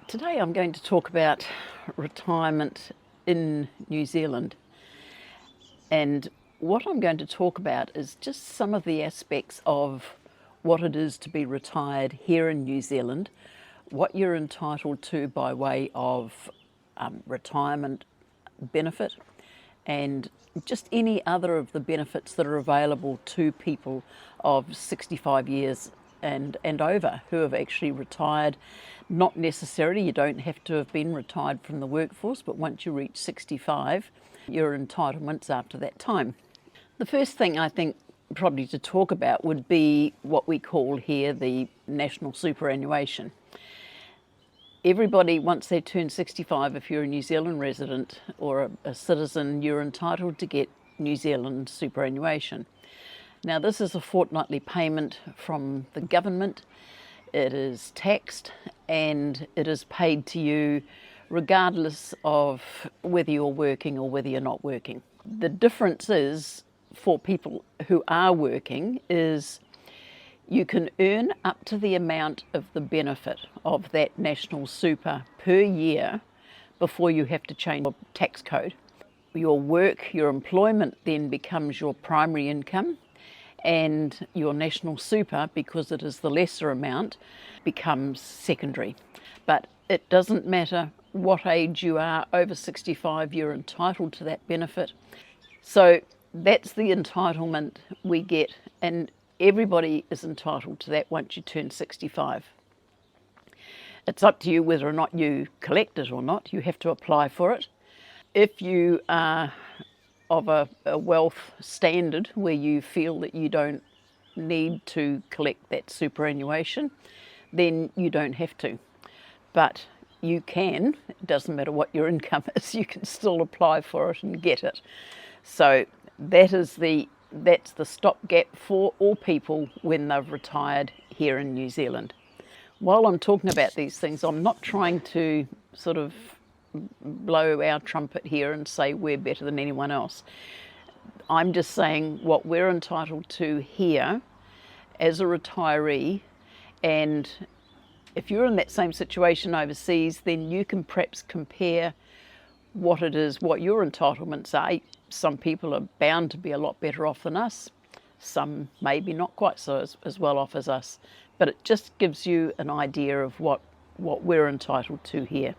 Today I'm going to talk about retirement in New Zealand, and what I'm going to talk about is just some of the aspects of what it is to be retired here in New Zealand, what you're entitled to by way of retirement benefit, and just any other of the benefits that are available to people of 65 years and over who have actually retired. Not necessarily, you don't have to have been retired from the workforce, but once you reach 65, your entitlements after that time. The first thing I think probably to talk about would be what we call here the national superannuation. Everybody, once they turn 65, if you're a New Zealand resident or a citizen, you're entitled to get New Zealand superannuation. Now, this is a fortnightly payment from the government. It is taxed and it is paid to you regardless of whether you're working or whether you're not working. The difference is, for people who are working, is you can earn up to the amount of the benefit of that national super per year before you have to change your tax code. Your work, your employment then becomes your primary income, and your national super, because it is the lesser amount, becomes secondary. But it doesn't matter what age you are, over 65 you're entitled to that benefit. So that's the entitlement we get, and everybody is entitled to that once you turn 65. It's up to you whether or not you collect it or not. You have to apply for it. If you are of a wealth standard where you feel that you don't need to collect that superannuation, then you don't have to. But you can, it doesn't matter what your income is, you can still apply for it and get it. So that's the stopgap for all people when they've retired here in New Zealand. While I'm talking about these things, I'm not trying to sort of blow our trumpet here and say we're better than anyone else. I'm just saying what we're entitled to here as a retiree, and if you're in that same situation overseas, then you can perhaps compare what it is, what your entitlements are. Some people are bound to be a lot better off than us. Some maybe not quite so as well off as us, but it just gives you an idea of what we're entitled to here.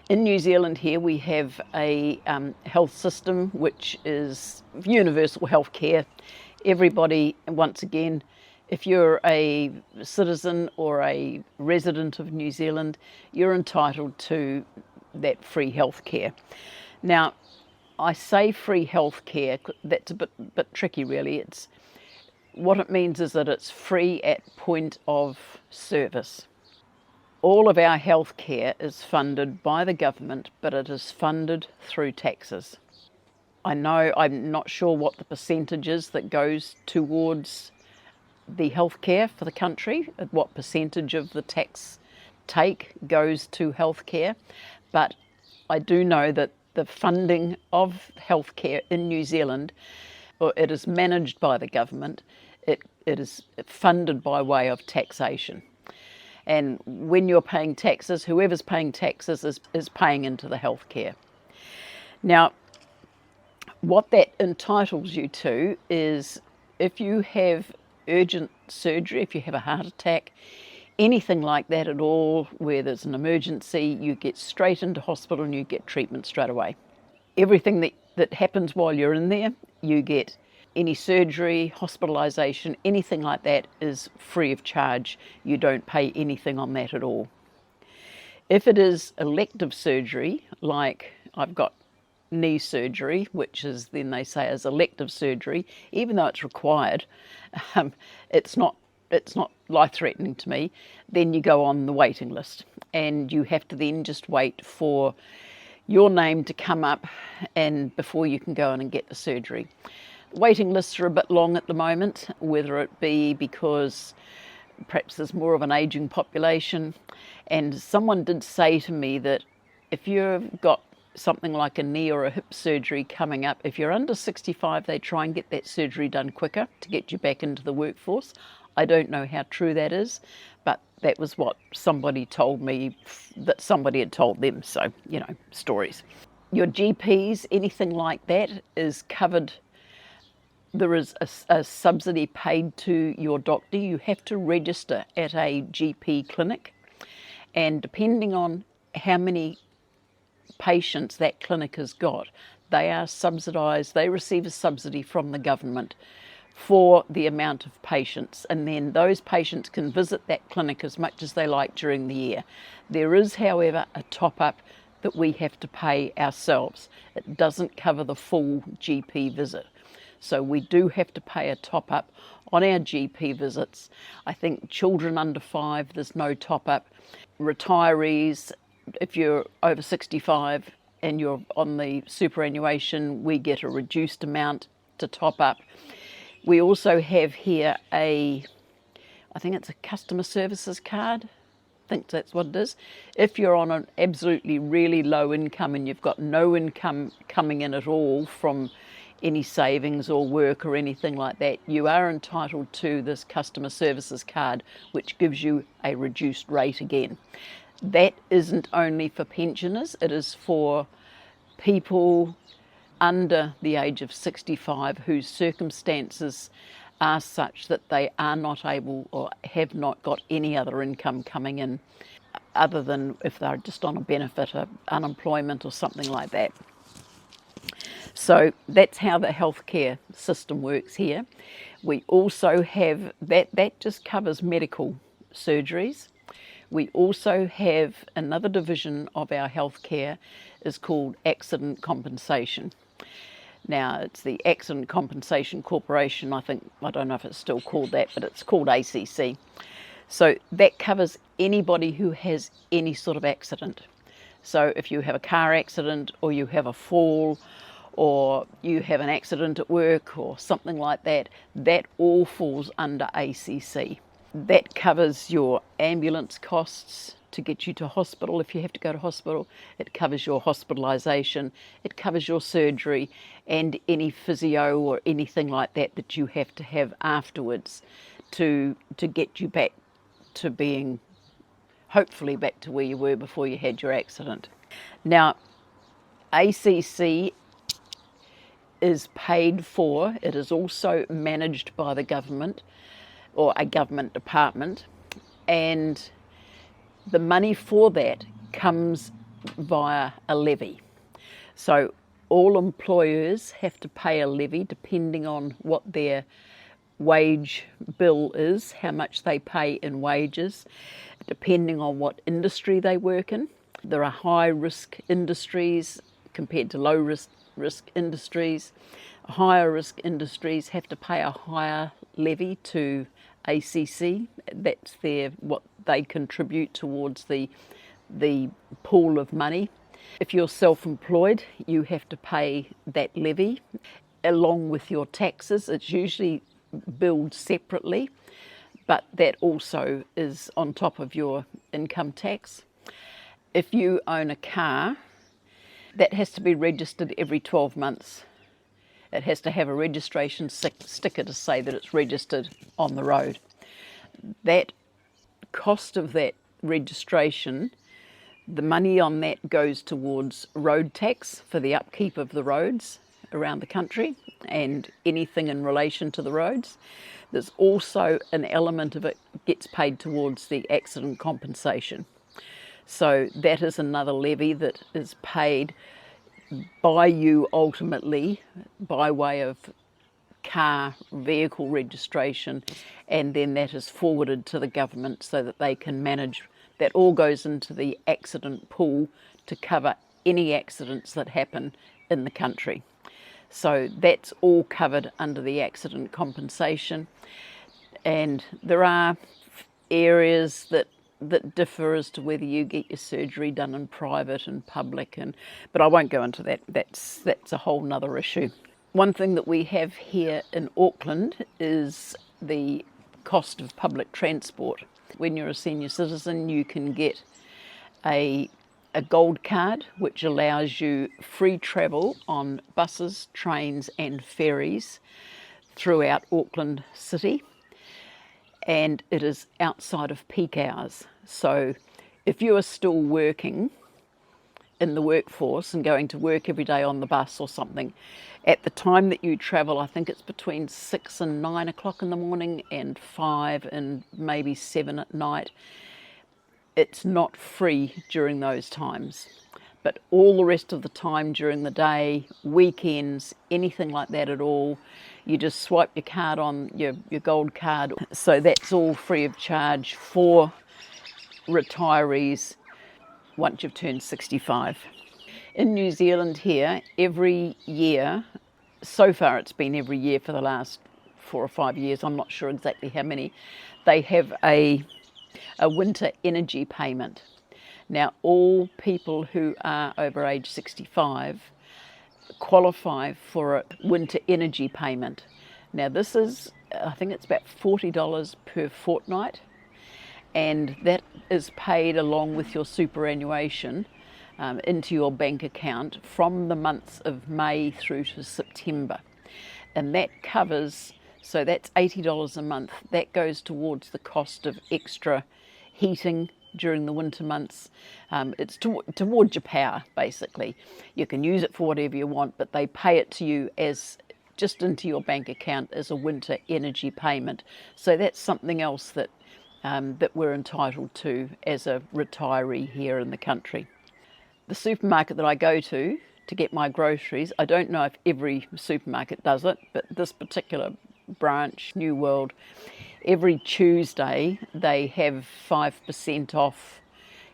In New Zealand here we have a health system which is universal health care. Everybody, once again, if you're a citizen or a resident of New Zealand, you're entitled to that free health care. Now, I say free health care, that's a bit tricky really. It's what it means is that it's free at point of service. All of our health care is funded by the government, but it is funded through taxes. I know, I'm not sure what the percentage is that goes towards the health care for the country, what percentage of the tax take goes to health care, but I do know that the funding of health care in New Zealand, it is managed by the government, it is funded by way of taxation. And when you're paying taxes, whoever's paying taxes is paying into the health care. Now, what that entitles you to is if you have urgent surgery, if you have a heart attack, anything like that at all, where there's an emergency, you get straight into hospital and you get treatment straight away. Everything that happens while you're in there, you get. Any surgery, hospitalisation, anything like that is free of charge. You don't pay anything on that at all. If it is elective surgery, like I've got knee surgery, which is then they say is elective surgery, even though it's required, it's not life-threatening to me, then you go on the waiting list and you have to then just wait for your name to come up and before you can go in and get the surgery. Waiting lists are a bit long at the moment, whether it be because perhaps there's more of an ageing population. And someone did say to me that if you've got something like a knee or a hip surgery coming up, if you're under 65, they try and get that surgery done quicker to get you back into the workforce. I don't know how true that is, but that was what somebody told me, that somebody had told them. So, you know, stories. Your GPs, anything like that, is covered. There is a subsidy paid to your doctor. You have to register at a GP clinic, and depending on how many patients that clinic has got, they are subsidised. They receive a subsidy from the government for the amount of patients, and then those patients can visit that clinic as much as they like during the year. There is, however, a top-up that we have to pay ourselves. It doesn't cover the full GP visit. So we do have to pay a top-up on our GP visits. I think children under 5, there's no top-up. Retirees, if you're over 65 and you're on the superannuation, we get a reduced amount to top up. We also have here I think it's a customer services card. I think that's what it is. If you're on an absolutely really low income and you've got no income coming in at all from any savings or work or anything like that, you are entitled to this customer services card, which gives you a reduced rate again. That isn't only for pensioners, it is for people under the age of 65 whose circumstances are such that they are not able or have not got any other income coming in other than if they're just on a benefit, unemployment or something like that. So that's how the healthcare system works here. We also have that just covers medical surgeries. We also have another division of our healthcare is called accident compensation. Now, it's the Accident Compensation Corporation, I don't know if it's still called that, but it's called ACC. So that covers anybody who has any sort of accident. So if you have a car accident or you have a fall or you have an accident at work or something like that, that all falls under ACC. That covers your ambulance costs to get you to hospital if you have to go to hospital. It covers your hospitalisation. It covers your surgery and any physio or anything like that that you have to have afterwards to get you back to being, hopefully back to where you were before you had your accident. Now, ACC is paid for. It is also managed by the government or a government department, and the money for that comes via a levy. So all employers have to pay a levy depending on what their wage bill is, how much they pay in wages, depending on what industry they work in. There are high risk industries compared to low risk industries. Higher risk industries have to pay a higher levy to ACC. That's what they contribute towards the pool of money. If you're self-employed, you have to pay that levy along with your taxes. It's usually billed separately, but that also is on top of your income tax. If you own a car, that has to be registered every 12 months. It has to have a registration sticker to say that it's registered on the road. That cost of that registration, the money on that goes towards road tax for the upkeep of the roads around the country and anything in relation to the roads. There's also an element of it gets paid towards the accident compensation. So that is another levy that is paid by you ultimately by way of car vehicle registration, and then that is forwarded to the government so that they can manage. That all goes into the accident pool to cover any accidents that happen in the country. So that's all covered under the accident compensation, and there are areas that differ as to whether you get your surgery done in private and public, but I won't go into that. That's a whole nother issue. One thing that we have here in Auckland is the cost of public transport. When you're a senior citizen, you can get a gold card, which allows you free travel on buses, trains and ferries throughout Auckland City. and it is outside of peak hours. So if you are still working in the workforce and going to work every day on the bus or something, at the time that you travel, I think it's between 6 and 9 o'clock in the morning and 5 and maybe 7 at night, it's not free during those times. But all the rest of the time during the day, weekends, anything like that at all, you just swipe your card on your gold card. So that's all free of charge for retirees once you've turned 65. In New Zealand here, every year, so far it's been every year for the last 4 or 5 years, I'm not sure exactly how many, they have a winter energy payment. Now, all people who are over age 65 qualify for a winter energy payment. Now, this is, I think it's about $40 per fortnight, and that is paid along with your superannuation into your bank account from the months of May through to September. And that covers, so that's $80 a month. That goes towards the cost of extra heating during the winter months. It's towards your power, basically. You can use it for whatever you want, but they pay it to you as just into your bank account as a winter energy payment. So that's something else that we're entitled to as a retiree here in the country. The supermarket that I go to get my groceries, I don't know if every supermarket does it, but this particular branch, New World, every Tuesday they have 5% off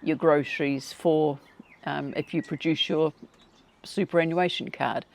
your groceries for if you produce your superannuation card.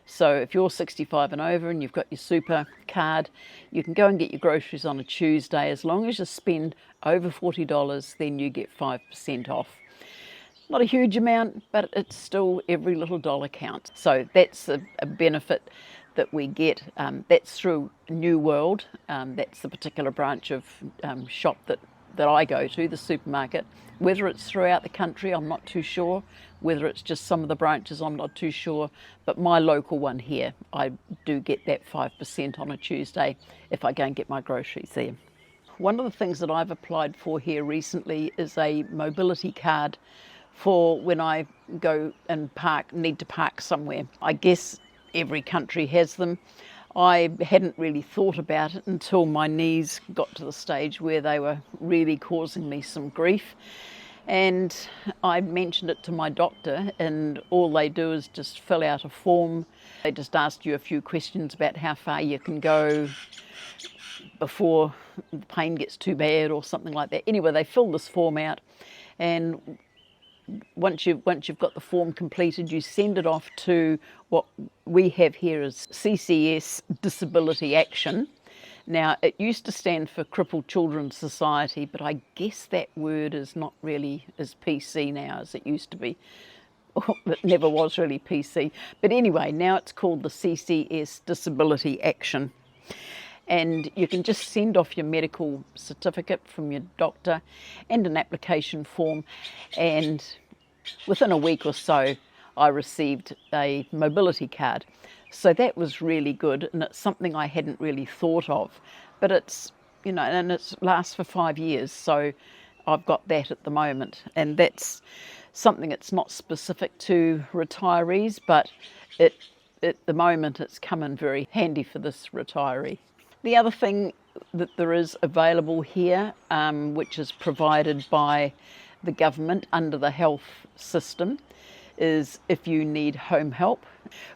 So if you're 65 and over and you've got your super card, you can go and get your groceries on a Tuesday. As long as you spend over $40, then you get 5% off. Not a huge amount, but it's still every little dollar counts. So that's a benefit that we get. That's through New World. That's the particular branch of shop that I go to, the supermarket. Whether it's throughout the country, I'm not too sure. Whether it's just some of the branches, I'm not too sure. But my local one here, I do get that 5% on a Tuesday if I go and get my groceries there. One of the things that I've applied for here recently is a mobility card for when I go and need to park somewhere. I guess every country has them. I hadn't really thought about it until my knees got to the stage where they were really causing me some grief. And I mentioned it to my doctor, and all they do is just fill out a form. They just ask you a few questions about how far you can go before the pain gets too bad or something like that. Anyway, they fill this form out, and once you've got the form completed, you send it off to what we have here as CCS Disability Action. Now, it used to stand for Crippled Children's Society, but I guess that word is not really as PC now as it used to be. It never was really PC. But anyway, now it's called the CCS Disability Action. And you can just send off your medical certificate from your doctor and an application form, and within a week or so I received a mobility card. So that was really good, and it's something I hadn't really thought of, but it's, you know, and it lasts for 5 years, so I've got that at the moment, and that's something that's not specific to retirees, but at the moment it's come in very handy for this retiree. The other thing that there is available here, which is provided by the government under the health system, is if you need home help.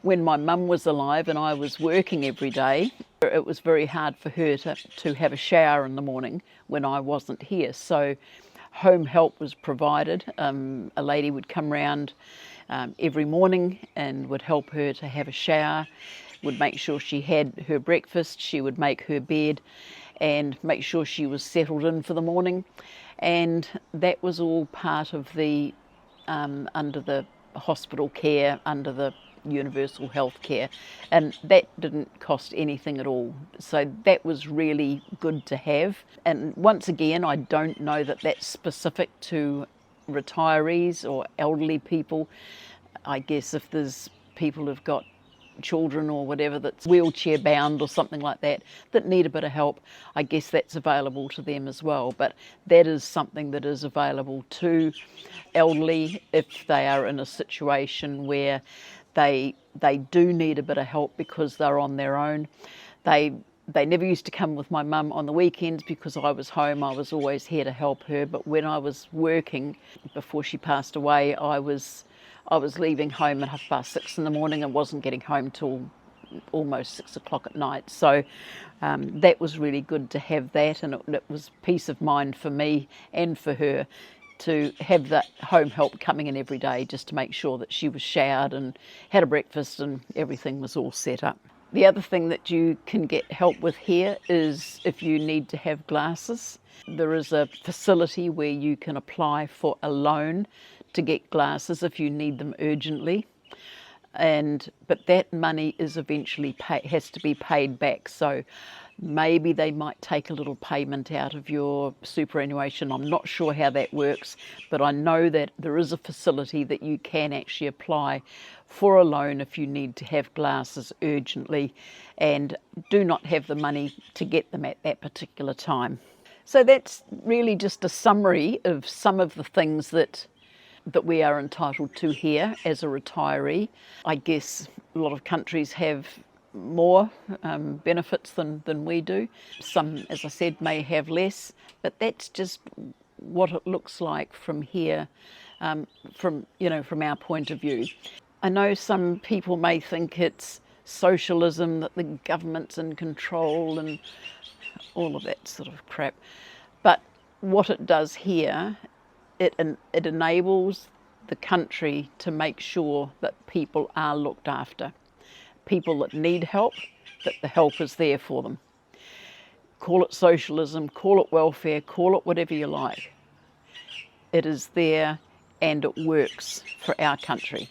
When my mum was alive and I was working every day, it was very hard for her to have a shower in the morning when I wasn't here. So home help was provided. A lady would come round every morning and would help her to have a shower, would make sure she had her breakfast, she would make her bed and make sure she was settled in for the morning. And that was all part of the, under the hospital care, under the universal health care, and that didn't cost anything at all. So that was really good to have. And once again, I don't know that that's specific to retirees or elderly people. I guess if there's people who've got children or whatever that's wheelchair bound or something like that, that need a bit of help, I guess that's available to them as well. But that is something that is available to elderly if they are in a situation where they do need a bit of help because they're on their own. They never used to come with my mum on the weekends because I was home. I was always here to help her. But when I was working, before she passed away, I was leaving home at 6:30 in the morning and wasn't getting home till almost 6 o'clock at night. So that was really good to have that, and it was peace of mind for me and for her to have that home help coming in every day just to make sure that she was showered and had a breakfast and everything was all set up. The other thing that you can get help with here is if you need to have glasses. There is a facility where you can apply for a loan to get glasses if you need them urgently. But that money is eventually has to be paid back. So maybe they might take a little payment out of your superannuation. I'm not sure how that works, but I know that there is a facility that you can actually apply for a loan if you need to have glasses urgently and do not have the money to get them at that particular time. So that's really just a summary of some of the things that we are entitled to here as a retiree. I guess a lot of countries have more benefits than we do. Some, as I said, may have less, but that's just what it looks like from here, from our point of view. I know some people may think it's socialism, that the government's in control and all of that sort of crap, but what it does here, it enables the country to make sure that people are looked after. People that need help, that the help is there for them. Call it socialism, call it welfare, call it whatever you like. It is there and it works for our country.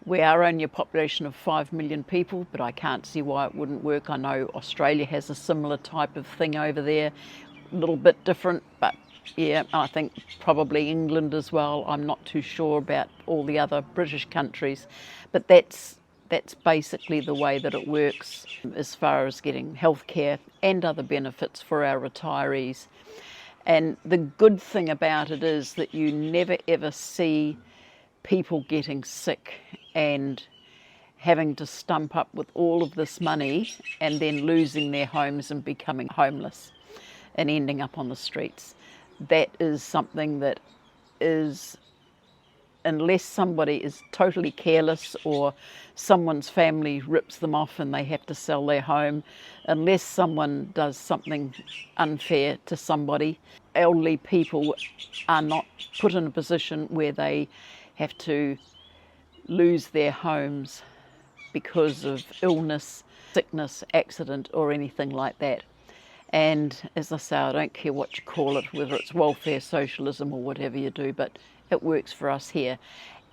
We are only a population of 5 million people, but I can't see why it wouldn't work. I know Australia has a similar type of thing over there, a little bit different, but yeah, I think probably England as well. I'm not too sure about all the other British countries, but that's basically the way that it works as far as getting healthcare and other benefits for our retirees. And the good thing about it is that you never ever see people getting sick and having to stump up with all of this money and then losing their homes and becoming homeless and ending up on the streets. That is something that is, unless somebody is totally careless or someone's family rips them off and they have to sell their home, unless someone does something unfair to somebody, elderly people are not put in a position where they have to lose their homes because of illness, sickness, accident or anything like that. And as I say, I don't care what you call it, whether it's welfare, socialism or whatever you do, but it works for us here.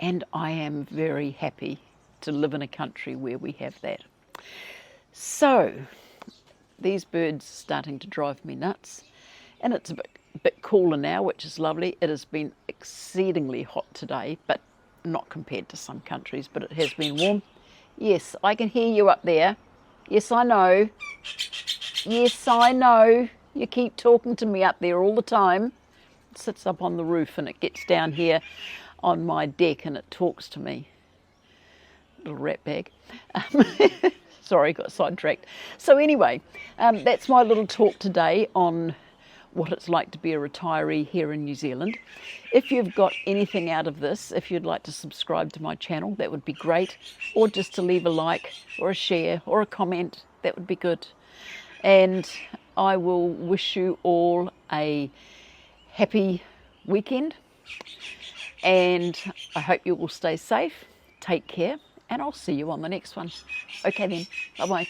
And I am very happy to live in a country where we have that. So, these birds are starting to drive me nuts. And it's a bit cooler now, which is lovely. It has been exceedingly hot today, but not compared to some countries, but it has been warm. Yes, I can hear you up there. Yes, I know. Yes, I know. You keep talking to me up there all the time. It sits up on the roof and it gets down here on my deck and it talks to me. Little rat bag. Sorry, got sidetracked. So anyway, that's my little talk today on what it's like to be a retiree here in New Zealand. If you've got anything out of this, if you'd like to subscribe to my channel, that would be great. Or just to leave a like or a share or a comment, that would be good. And I will wish you all a happy weekend. And I hope you will stay safe, take care, and I'll see you on the next one. Okay then, bye-bye.